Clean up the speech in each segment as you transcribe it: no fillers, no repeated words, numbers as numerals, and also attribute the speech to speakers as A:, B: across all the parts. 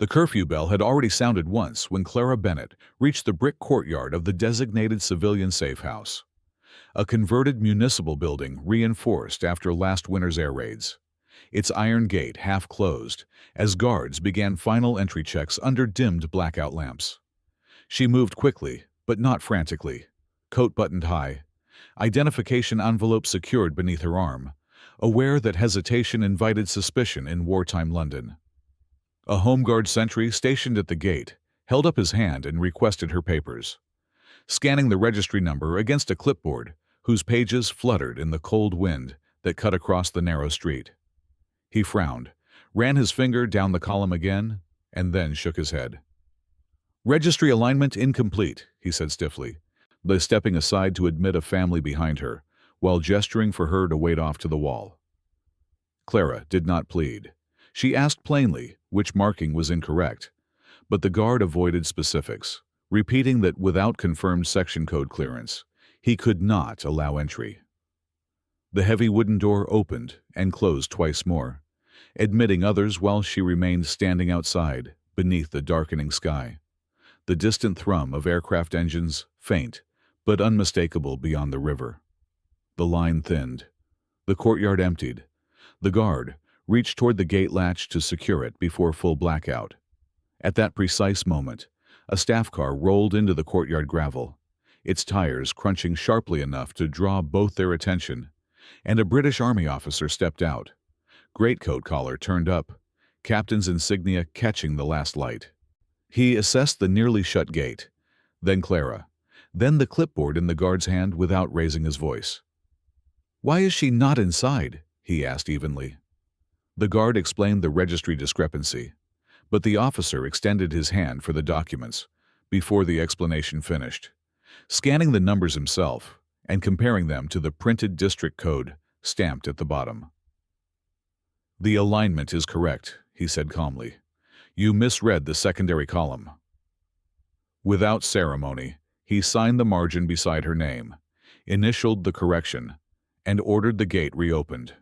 A: The curfew bell had already sounded once when Clara Bennett reached the brick courtyard of the designated civilian safe house, a converted municipal building reinforced after last winter's air raids. Its iron gate half closed as guards began final entry checks under dimmed blackout lamps. She moved quickly, but not frantically, coat buttoned high, identification envelope secured beneath her arm, aware that hesitation invited suspicion in wartime London. A Home Guard sentry stationed at the gate held up his hand and requested her papers, scanning the registry number against a clipboard whose pages fluttered in the cold wind that cut across the narrow street. He frowned, ran his finger down the column again, and then shook his head. "Registry alignment incomplete," he said stiffly, stepping aside to admit a family behind her, while gesturing for her to wait off to the wall. Clara did not plead. She asked plainly which marking was incorrect, but the guard avoided specifics, repeating that without confirmed section code clearance, he could not allow entry. The heavy wooden door opened and closed twice more, admitting others while she remained standing outside, beneath the darkening sky. The distant thrum of aircraft engines, faint, but unmistakable beyond the river. The line thinned. The courtyard emptied. The guard reached toward the gate latch to secure it before full blackout. At that precise moment, a staff car rolled into the courtyard gravel, its tires crunching sharply enough to draw both their attention, and a British Army officer stepped out, greatcoat collar turned up, captain's insignia catching the last light. He assessed the nearly shut gate, then Clara, then the clipboard in the guard's hand without raising his voice. "Why is she not inside?" he asked evenly. The guard explained the registry discrepancy, but the officer extended his hand for the documents before the explanation finished, scanning the numbers himself and comparing them to the printed district code stamped at the bottom. "The alignment is correct," he said calmly. "You misread the secondary column." Without ceremony, he signed the margin beside her name, initialed the correction, and ordered the gate reopened.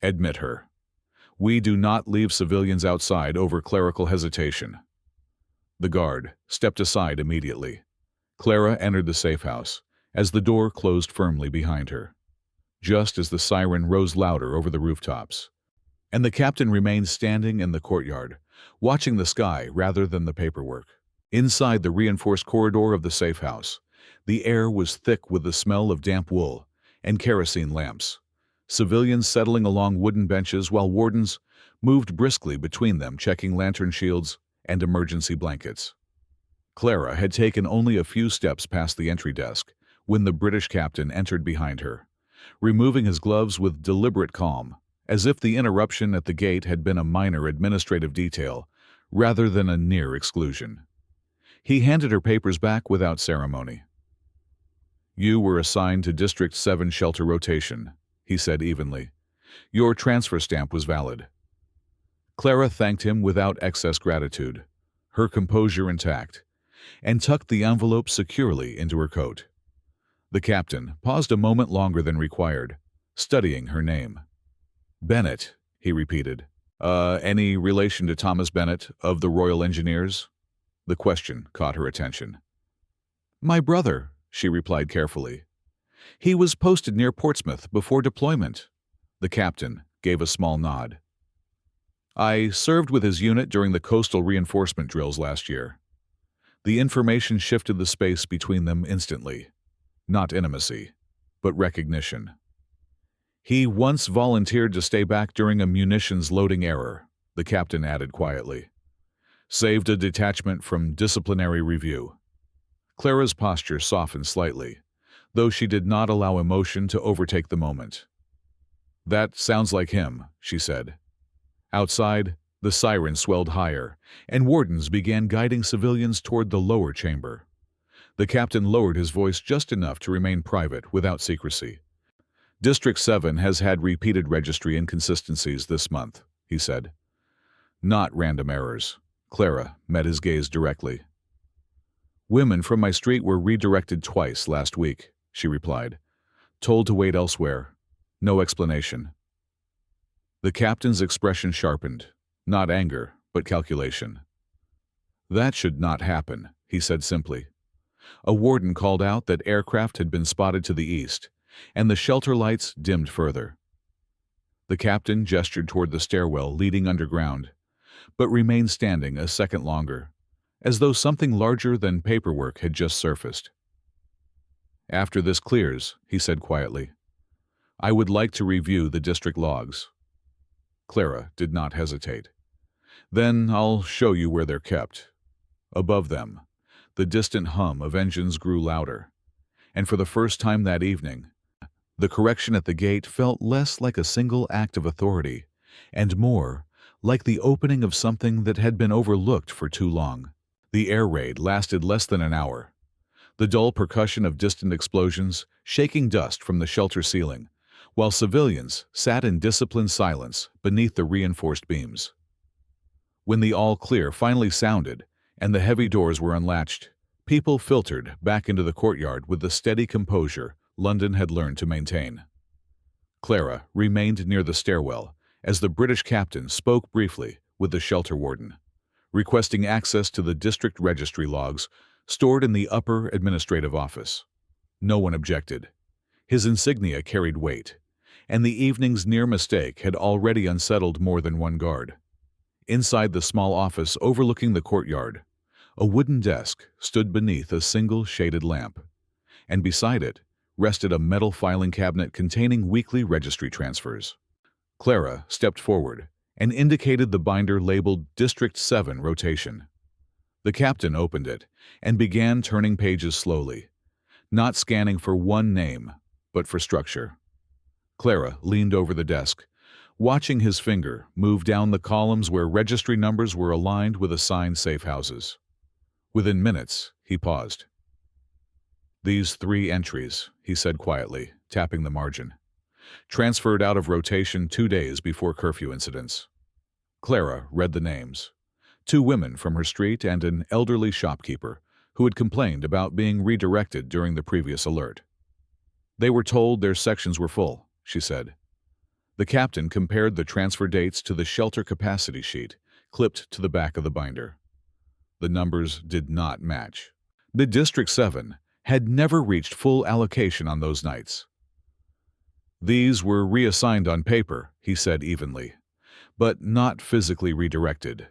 A: "Admit her. We do not leave civilians outside over clerical hesitation." The guard stepped aside immediately. Clara entered the safe house as the door closed firmly behind her, just as the siren rose louder over the rooftops, and the captain remained standing in the courtyard, watching the sky rather than the paperwork. Inside the reinforced corridor of the safe house, the air was thick with the smell of damp wool and kerosene lamps, civilians settling along wooden benches while wardens moved briskly between them checking lantern shields and emergency blankets. Clara had taken only a few steps past the entry desk when the British captain entered behind her, removing his gloves with deliberate calm, as if the interruption at the gate had been a minor administrative detail rather than a near exclusion. He handed her papers back without ceremony. "You were assigned to District 7 shelter rotation," he said evenly. "Your transfer stamp was valid." Clara thanked him without excess gratitude, her composure intact, and tucked the envelope securely into her coat. The captain paused a moment longer than required, studying her name. "Bennett," he repeated. Any relation to Thomas Bennett of the Royal Engineers?" The question caught her attention. "My brother," she replied carefully. "He was posted near Portsmouth before deployment." The captain gave a small nod. "I served with his unit during the coastal reinforcement drills last year." The information shifted the space between them instantly. Not intimacy, but recognition. "He once volunteered to stay back during a munitions loading error," the captain added quietly. "Saved a detachment from disciplinary review." Clara's posture softened slightly, though she did not allow emotion to overtake the moment. "That sounds like him," she said. Outside, the siren swelled higher, and wardens began guiding civilians toward the lower chamber. The captain lowered his voice just enough to remain private without secrecy. "District 7 has had repeated registry inconsistencies this month," he said. "Not random errors." Clara met his gaze directly. "Women from my street were redirected twice last week," she replied. "Told to wait elsewhere. No explanation." The captain's expression sharpened, not anger, but calculation. "That should not happen," he said simply. A warden called out that aircraft had been spotted to the east, and the shelter lights dimmed further. The captain gestured toward the stairwell leading underground, but remained standing a second longer, as though something larger than paperwork had just surfaced. "After this clears," he said quietly, "I would like to review the district logs." Clara did not hesitate. "Then I'll show you where they're kept." Above them, the distant hum of engines grew louder, and for the first time that evening, the correction at the gate felt less like a single act of authority and more like the opening of something that had been overlooked for too long. The air raid lasted less than an hour. The dull percussion of distant explosions shaking dust from the shelter ceiling, while civilians sat in disciplined silence beneath the reinforced beams. When the all clear finally sounded and the heavy doors were unlatched, people filtered back into the courtyard with the steady composure London had learned to maintain. Clara remained near the stairwell as the British captain spoke briefly with the shelter warden, requesting access to the district registry logs stored in the upper administrative office. No one objected. His insignia carried weight, and the evening's near mistake had already unsettled more than one guard. Inside the small office overlooking the courtyard, a wooden desk stood beneath a single shaded lamp, and beside it rested a metal filing cabinet containing weekly registry transfers. Clara stepped forward and indicated the binder labeled District 7 Rotation. The captain opened it and began turning pages slowly, not scanning for one name, but for structure. Clara leaned over the desk, watching his finger move down the columns where registry numbers were aligned with assigned safe houses. Within minutes, he paused. "These 3 entries," he said quietly, tapping the margin, "transferred out of rotation 2 days before curfew incidents." Clara read the names. 2 women from her street and an elderly shopkeeper who had complained about being redirected during the previous alert. "They were told their sections were full," she said. The captain compared the transfer dates to the shelter capacity sheet clipped to the back of the binder. The numbers did not match. The District 7 had never reached full allocation on those nights. "These were reassigned on paper," he said evenly, "but not physically redirected."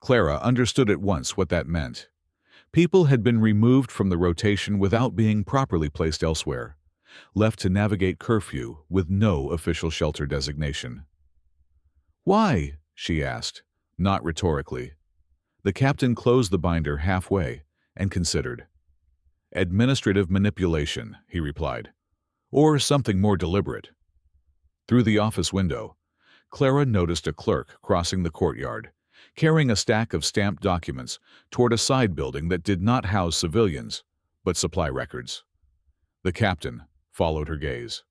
A: Clara understood at once what that meant. People had been removed from the rotation without being properly placed elsewhere, left to navigate curfew with no official shelter designation. "Why?" she asked, not rhetorically. The captain closed the binder halfway and considered. "Administrative manipulation," he replied, "or something more deliberate." Through the office window, Clara noticed a clerk crossing the courtyard, carrying a stack of stamped documents toward a side building that did not house civilians, but supply records. The captain followed her gaze.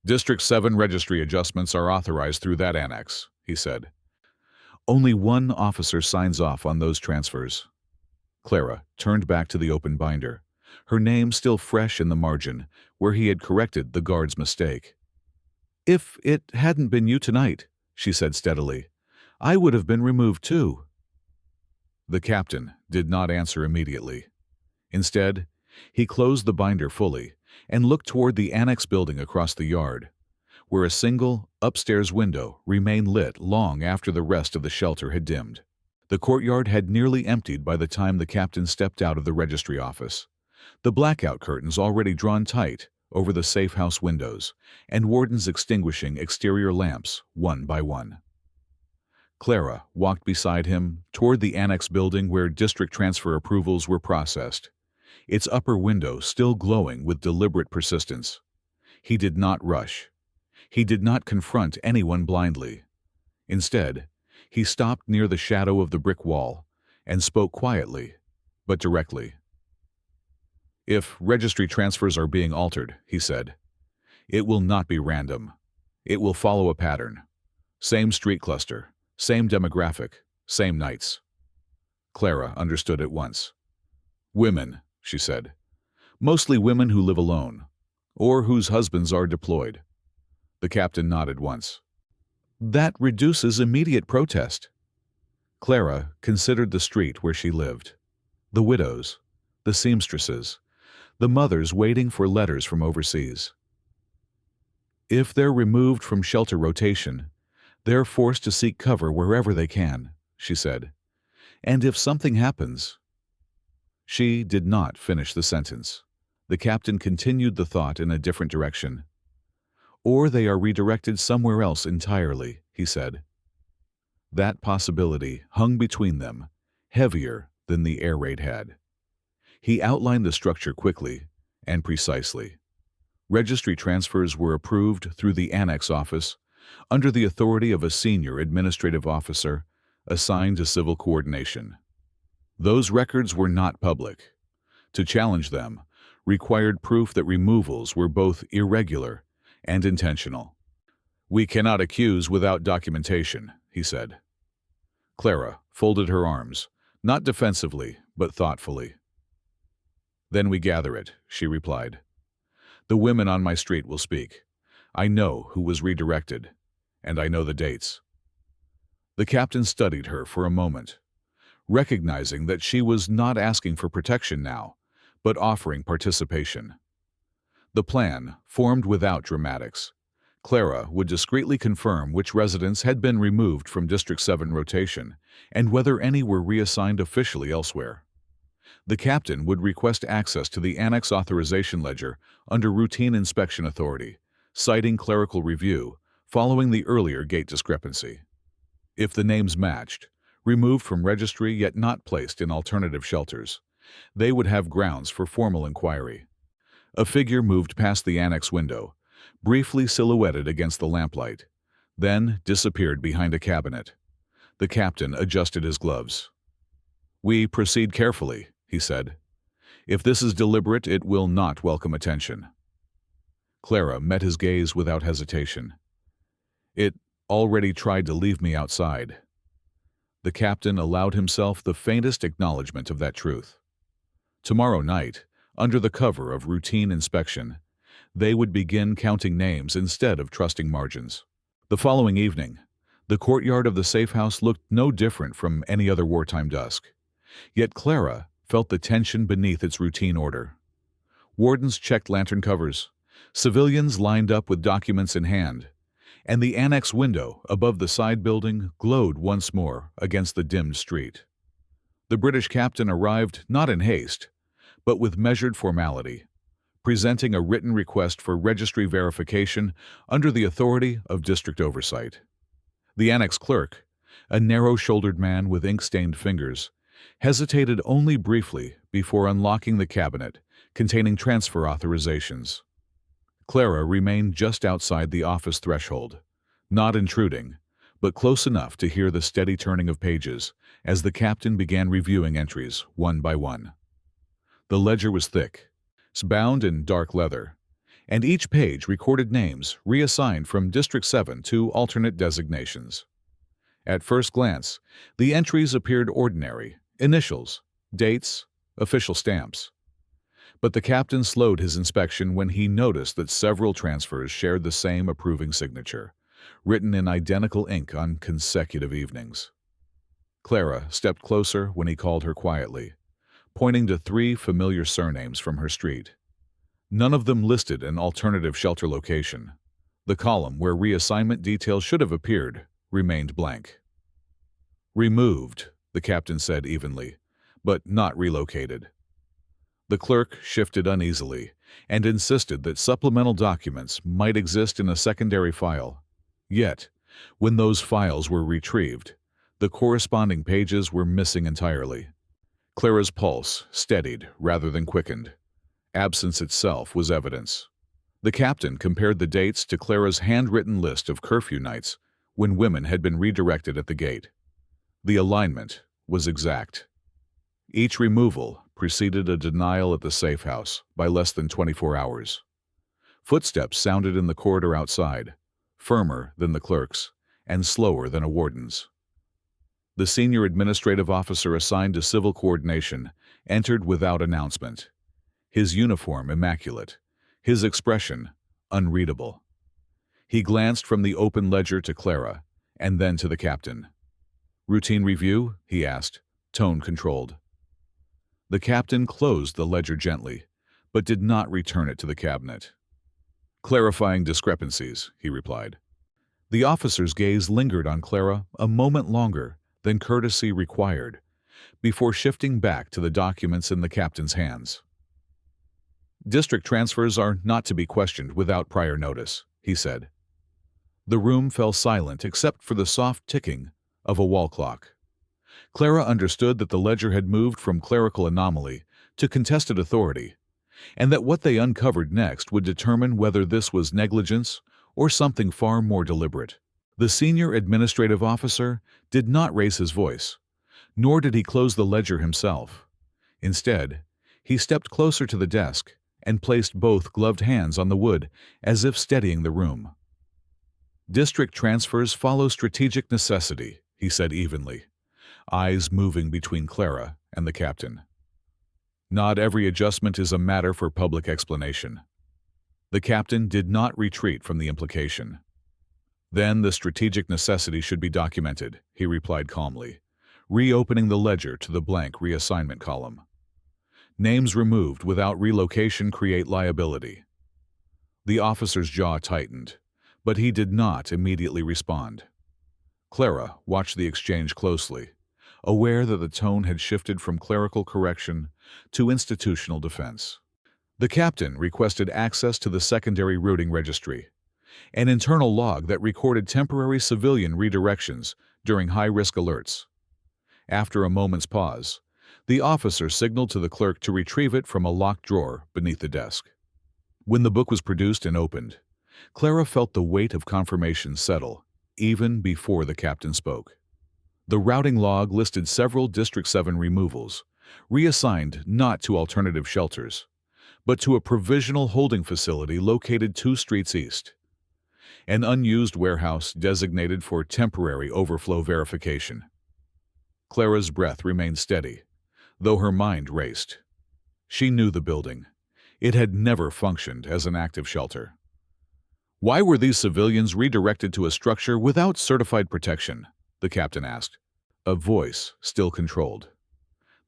A: "District 7 registry adjustments are authorized through that annex," he said. "Only one officer signs off on those transfers." Clara turned back to the open binder, her name still fresh in the margin where he had corrected the guard's mistake. "If it hadn't been you tonight," she said steadily, "I would have been removed too." The captain did not answer immediately. Instead, he closed the binder fully and looked toward the annex building across the yard, where a single upstairs window remained lit long after the rest of the shelter had dimmed. The courtyard had nearly emptied by the time the captain stepped out of the registry office, the blackout curtains already drawn tight over the safe house windows, and wardens extinguishing exterior lamps one by one. Clara walked beside him toward the annex building where district transfer approvals were processed, its upper window still glowing with deliberate persistence. He did not rush. He did not confront anyone blindly. Instead, he stopped near the shadow of the brick wall and spoke quietly, but directly. "If registry transfers are being altered," he said, "it will not be random. It will follow a pattern. Same street cluster, same demographic, same nights." Clara understood at once. "Women," she said. "Mostly women who live alone, or whose husbands are deployed." The captain nodded once. "That reduces immediate protest," Clara considered the street where she lived. The widows, the seamstresses, the mothers waiting for letters from overseas. If they're removed from shelter rotation, they're forced to seek cover wherever they can, she said. And if something happens... She did not finish the sentence. The captain continued the thought in a different direction. Or they are redirected somewhere else entirely, he said. That possibility hung between them, heavier than the air raid had. He outlined the structure quickly and precisely. Registry transfers were approved through the annex office under the authority of a senior administrative officer assigned to civil coordination. Those records were not public. To challenge them required proof that removals were both irregular and intentional. "We cannot accuse without documentation," he said. Clara folded her arms, not defensively, but thoughtfully. "Then we gather it," she replied. "The women on my street will speak. I know who was redirected, and I know the dates." The captain studied her for a moment, recognizing that she was not asking for protection now, but offering participation. The plan formed without dramatics. Clara would discreetly confirm which residents had been removed from District 7 rotation and whether any were reassigned officially elsewhere. The captain would request access to the annex authorization ledger under routine inspection authority, citing clerical review following the earlier gate discrepancy. If the names matched, removed from registry yet not placed in alternative shelters, they would have grounds for formal inquiry. A figure moved past the annex window, briefly silhouetted against the lamplight, then disappeared behind a cabinet. The captain adjusted his gloves. "We proceed carefully," he said. "If this is deliberate, it will not welcome attention." Clara met his gaze without hesitation. "It already tried to leave me outside." The captain allowed himself the faintest acknowledgement of that truth. Tomorrow night, under the cover of routine inspection, they would begin counting names instead of trusting margins. The following evening, the courtyard of the safe house looked no different from any other wartime dusk. Yet Clara felt the tension beneath its routine order. Wardens checked lantern covers, civilians lined up with documents in hand, and the annex window above the side building glowed once more against the dimmed street. The British captain arrived not in haste, but with measured formality, presenting a written request for registry verification under the authority of district oversight. The annex clerk, a narrow-shouldered man with ink-stained fingers, hesitated only briefly before unlocking the cabinet containing transfer authorizations. Clara remained just outside the office threshold, not intruding, but close enough to hear the steady turning of pages as the captain began reviewing entries one by one. The ledger was thick, bound in dark leather, and each page recorded names reassigned from District 7 to alternate designations. At first glance, the entries appeared ordinary: initials, dates, official stamps. But the captain slowed his inspection when he noticed that several transfers shared the same approving signature, written in identical ink on consecutive evenings. Clara stepped closer when he called her quietly, pointing to 3 familiar surnames from her street. None of them listed an alternative shelter location. The column where reassignment details should have appeared remained blank. "Removed," the captain said evenly, "but not relocated." The clerk shifted uneasily and insisted that supplemental documents might exist in a secondary file. Yet, when those files were retrieved, the corresponding pages were missing entirely. Clara's pulse steadied rather than quickened. Absence itself was evidence. The captain compared the dates to Clara's handwritten list of curfew nights when women had been redirected at the gate. The alignment was exact. Each removal preceded a denial at the safe house by less than 24 hours. Footsteps sounded in the corridor outside, firmer than the clerk's and slower than a warden's. The senior administrative officer assigned to civil coordination entered without announcement, his uniform immaculate, his expression unreadable. He glanced from the open ledger to Clara and then to the captain. "Routine review?" he asked, tone controlled. The captain closed the ledger gently, but did not return it to the cabinet. "Clarifying discrepancies," he replied. The officer's gaze lingered on Clara a moment longer than courtesy required, before shifting back to the documents in the captain's hands. "District transfers are not to be questioned without prior notice," he said. The room fell silent except for the soft ticking of a wall clock. Clara understood that the ledger had moved from clerical anomaly to contested authority, and that what they uncovered next would determine whether this was negligence or something far more deliberate. The senior administrative officer did not raise his voice, nor did he close the ledger himself. Instead, he stepped closer to the desk and placed both gloved hands on the wood as if steadying the room. "District transfers follow strategic necessity," he said evenly, eyes moving between Clara and the captain. "Not every adjustment is a matter for public explanation." The captain did not retreat from the implication. "Then the strategic necessity should be documented," he replied calmly, reopening the ledger to the blank reassignment column. "Names removed without relocation create liability." The officer's jaw tightened, but he did not immediately respond. Clara watched the exchange closely, aware that the tone had shifted from clerical correction to institutional defense. The captain requested access to the secondary routing registry, an internal log that recorded temporary civilian redirections during high-risk alerts. After a moment's pause, the officer signaled to the clerk to retrieve it from a locked drawer beneath the desk. When the book was produced and opened, Clara felt the weight of confirmation settle, even before the captain spoke. The routing log listed several District 7 removals, reassigned not to alternative shelters, but to a provisional holding facility located 2 streets east. An unused warehouse designated for temporary overflow verification. Clara's breath remained steady, though her mind raced. She knew the building. It had never functioned as an active shelter. "Why were these civilians redirected to a structure without certified protection?" the captain asked, a voice still controlled.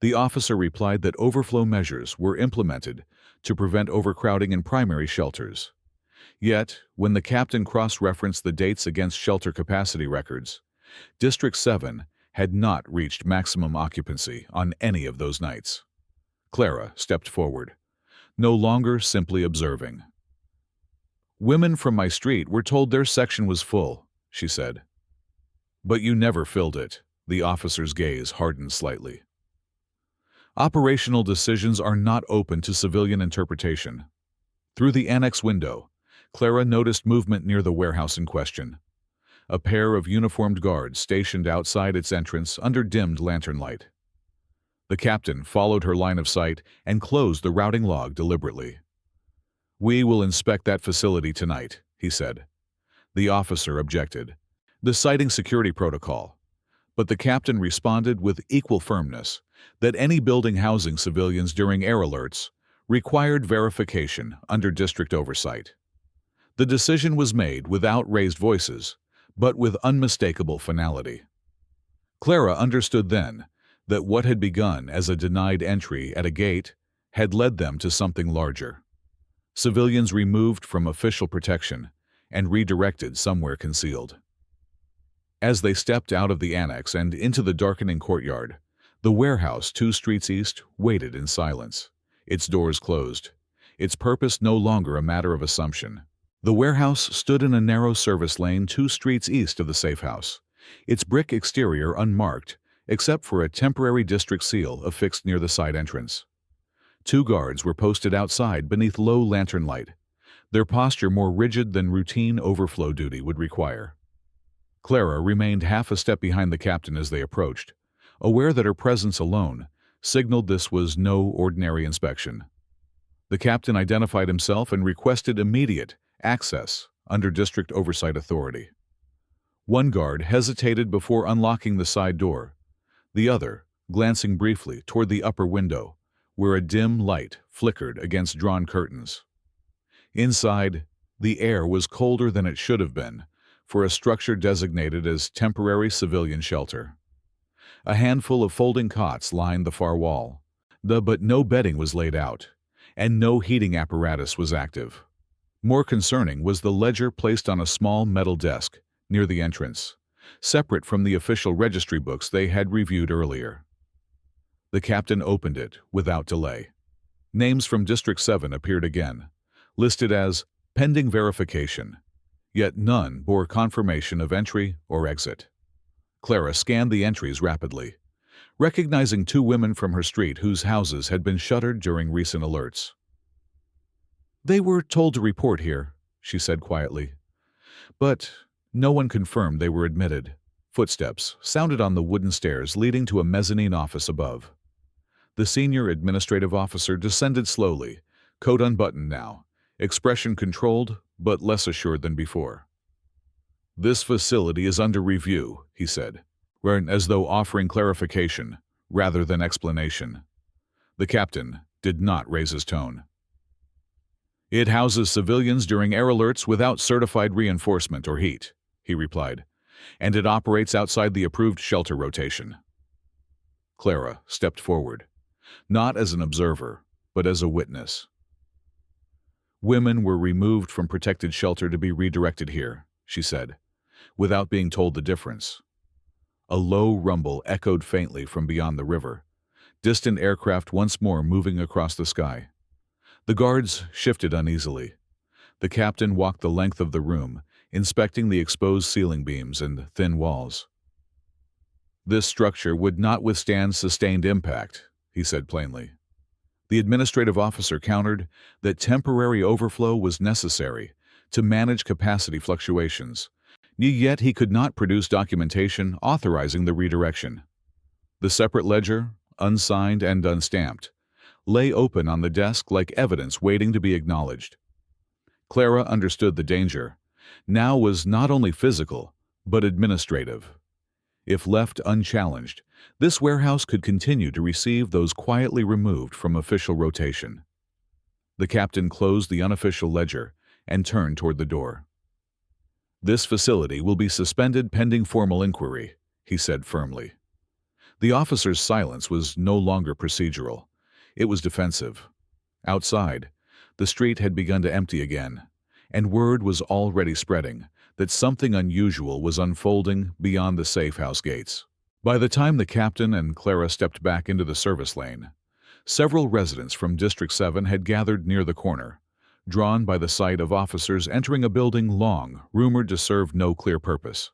A: The officer replied that overflow measures were implemented to prevent overcrowding in primary shelters. Yet, when the captain cross-referenced the dates against shelter capacity records, District 7 had not reached maximum occupancy on any of those nights. Clara stepped forward, no longer simply observing. "Women from my street were told their section was full," she said. "But you never filled it." The officer's gaze hardened slightly. "Operational decisions are not open to civilian interpretation." Through the annex window, Clara noticed movement near the warehouse in question. A pair of uniformed guards stationed outside its entrance under dimmed lantern light. The captain followed her line of sight and closed the routing log deliberately. "We will inspect that facility tonight," he said. The officer objected, citing security protocol, but the captain responded with equal firmness that any building housing civilians during air alerts required verification under district oversight. The decision was made without raised voices, but with unmistakable finality. Clara understood then that what had begun as a denied entry at a gate had led them to something larger. Civilians removed from official protection and redirected somewhere concealed. As they stepped out of the annex and into the darkening courtyard, the warehouse 2 streets east waited in silence, its doors closed, its purpose no longer a matter of assumption. The warehouse stood in a narrow service lane 2 streets east of the safe house, its brick exterior unmarked except for a temporary district seal affixed near the side entrance. 2 guards were posted outside beneath low lantern light, their posture more rigid than routine overflow duty would require. Clara remained half a step behind the captain as they approached, aware that her presence alone signaled this was no ordinary inspection. The captain identified himself and requested immediate access under district oversight authority. One guard hesitated before unlocking the side door, the other glancing briefly toward the upper window, where a dim light flickered against drawn curtains. Inside, the air was colder than it should have been for a structure designated as temporary civilian shelter. A handful of folding cots lined the far wall. But no bedding was laid out, and no heating apparatus was active. More concerning was the ledger placed on a small metal desk near the entrance, separate from the official registry books they had reviewed earlier. The captain opened it without delay. Names from District 7 appeared again, listed as pending verification, yet none bore confirmation of entry or exit. Clara scanned the entries rapidly, recognizing two women from her street whose houses had been shuttered during recent alerts. "They were told to report here," she said quietly. But no one confirmed they were admitted. Footsteps sounded on the wooden stairs leading to a mezzanine office above. The senior administrative officer descended slowly, coat unbuttoned now, expression controlled but less assured than before. "This facility is under review," he said, as though offering clarification rather than explanation. The captain did not raise his tone. "It houses civilians during air alerts without certified reinforcement or heat," he replied, "and it operates outside the approved shelter rotation." Clara stepped forward, not as an observer, but as a witness. "Women were removed from protected shelter to be redirected here," she said, without being told the difference. A low rumble echoed faintly from beyond the river, distant aircraft once more moving across the sky. The guards shifted uneasily. The captain walked the length of the room, inspecting the exposed ceiling beams and thin walls. "This structure would not withstand sustained impact," he said plainly. The administrative officer countered that temporary overflow was necessary to manage capacity fluctuations, yet he could not produce documentation authorizing the redirection. The separate ledger, unsigned and unstamped, lay open on the desk like evidence waiting to be acknowledged. Clara understood the danger. Now was not only physical, but administrative. If left unchallenged, this warehouse could continue to receive those quietly removed from official rotation. The captain closed the unofficial ledger and turned toward the door. "This facility will be suspended pending formal inquiry," he said firmly. The officer's silence was no longer procedural. It was defensive. Outside, the street had begun to empty again, and word was already spreading that something unusual was unfolding beyond the safe house gates. By the time the captain and Clara stepped back into the service lane, several residents from District 7 had gathered near the corner, drawn by the sight of officers entering a building long rumored to serve no clear purpose.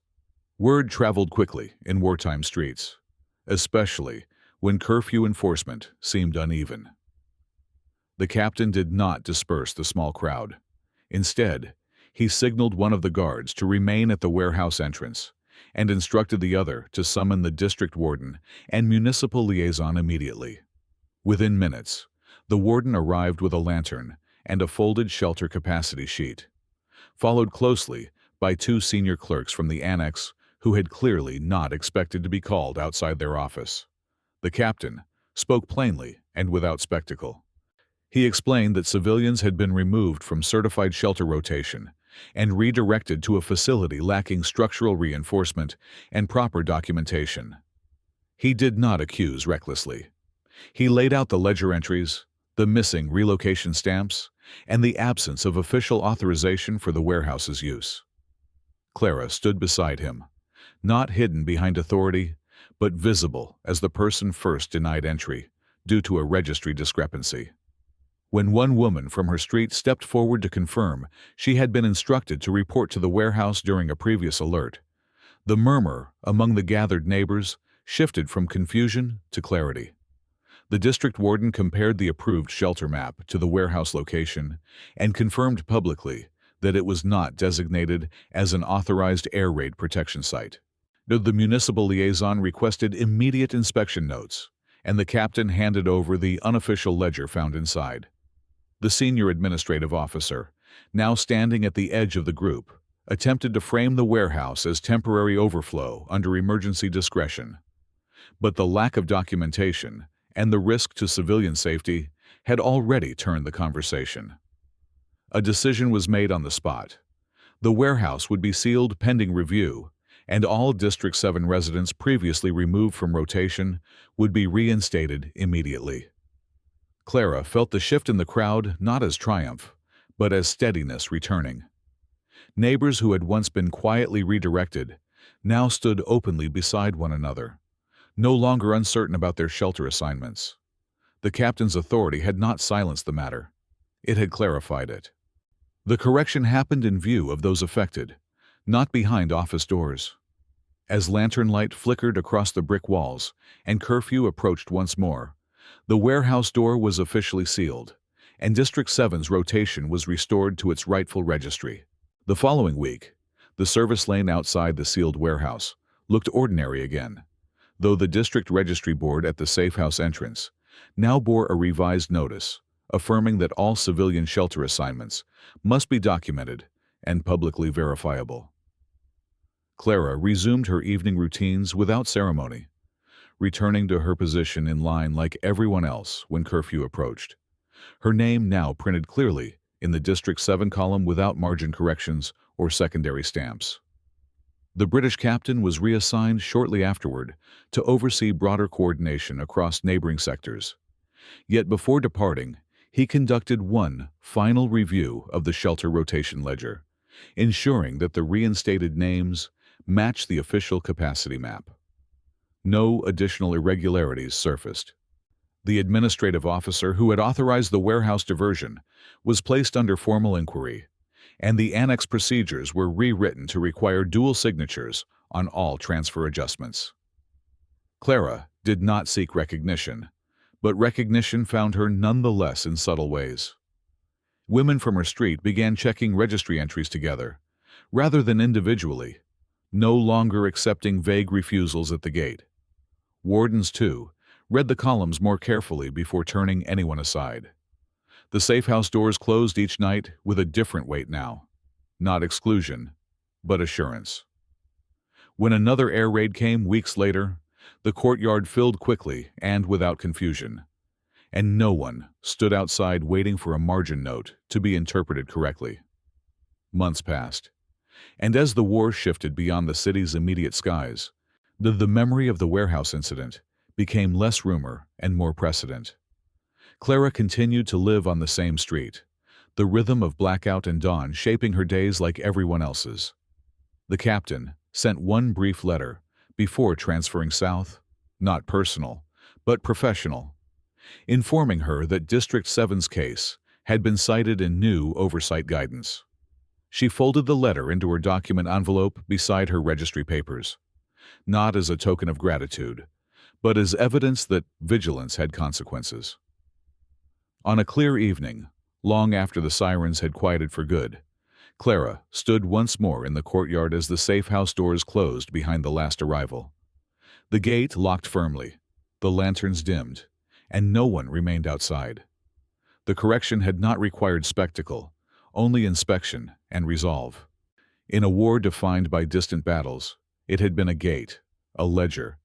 A: Word traveled quickly in wartime streets, especially when curfew enforcement seemed uneven. The captain did not disperse the small crowd. Instead, he signaled one of the guards to remain at the warehouse entrance and instructed the other to summon the district warden and municipal liaison immediately. Within minutes, the warden arrived with a lantern and a folded shelter capacity sheet, followed closely by two senior clerks from the annex who had clearly not expected to be called outside their office. The captain spoke plainly and without spectacle. He explained that civilians had been removed from certified shelter rotation and redirected to a facility lacking structural reinforcement and proper documentation. He did not accuse recklessly. He laid out the ledger entries, the missing relocation stamps, and the absence of official authorization for the warehouse's use. Clara stood beside him, not hidden behind authority, but visible as the person first denied entry due to a registry discrepancy. When one woman from her street stepped forward to confirm she had been instructed to report to the warehouse during a previous alert, the murmur among the gathered neighbors shifted from confusion to clarity. The district warden compared the approved shelter map to the warehouse location and confirmed publicly that it was not designated as an authorized air raid protection site. The municipal liaison requested immediate inspection notes, and the captain handed over the unofficial ledger found inside. The senior administrative officer, now standing at the edge of the group, attempted to frame the warehouse as temporary overflow under emergency discretion. But the lack of documentation and the risk to civilian safety had already turned the conversation. A decision was made on the spot. The warehouse would be sealed pending review, and all District 7 residents previously removed from rotation would be reinstated immediately. Clara felt the shift in the crowd not as triumph, but as steadiness returning. Neighbors who had once been quietly redirected now stood openly beside one another, no longer uncertain about their shelter assignments. The captain's authority had not silenced the matter. It had clarified it. The correction happened in view of those affected, not behind office doors. As lantern light flickered across the brick walls and curfew approached once more, the warehouse door was officially sealed, and District 7's rotation was restored to its rightful registry. The following week, the service lane outside the sealed warehouse looked ordinary again, though the district registry board at the safe house entrance now bore a revised notice affirming that all civilian shelter assignments must be documented and publicly verifiable. Clara resumed her evening routines without ceremony, returning to her position in line like everyone else when curfew approached. Her name now printed clearly in the District 7 column without margin corrections or secondary stamps. The British captain was reassigned shortly afterward to oversee broader coordination across neighboring sectors. Yet before departing, he conducted one final review of the shelter rotation ledger, ensuring that the reinstated names matched the official capacity map. No additional irregularities surfaced. The administrative officer who had authorized the warehouse diversion was placed under formal inquiry, and the annex procedures were rewritten to require dual signatures on all transfer adjustments. Clara did not seek recognition, but recognition found her nonetheless in subtle ways. Women from her street began checking registry entries together, rather than individually, no longer accepting vague refusals at the gate. Wardens, too, read the columns more carefully before turning anyone aside. The safe house doors closed each night with a different weight now, not exclusion, but assurance. When another air raid came weeks later, the courtyard filled quickly and without confusion, and no one stood outside waiting for a margin note to be interpreted correctly. Months passed, and as the war shifted beyond the city's immediate skies, the memory of the warehouse incident became less rumor and more precedent. Clara continued to live on the same street, the rhythm of blackout and dawn shaping her days like everyone else's. The captain sent one brief letter before transferring south, not personal, but professional, informing her that District 7's case had been cited in new oversight guidance. She folded the letter into her document envelope beside her registry papers, not as a token of gratitude, but as evidence that vigilance had consequences. On a clear evening, long after the sirens had quieted for good, Clara stood once more in the courtyard as the safe house doors closed behind the last arrival. The gate locked firmly, the lanterns dimmed, and no one remained outside. The correction had not required spectacle, only inspection and resolve. In a war defined by distant battles, it had been a gate, a ledger,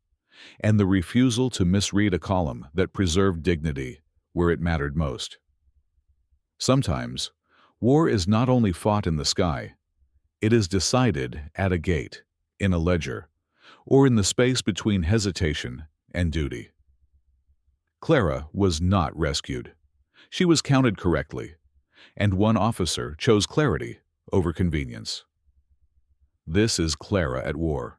A: and the refusal to misread a column that preserved dignity where it mattered most. Sometimes, war is not only fought in the sky, it is decided at a gate, in a ledger, or in the space between hesitation and duty. Clara was not rescued. She was counted correctly, and one officer chose clarity over convenience. This is Clara at war.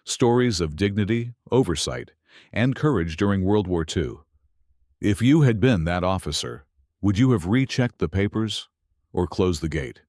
A: Stories of dignity, oversight, and courage during World War II. If you had been that officer, would you have rechecked the papers or closed the gate?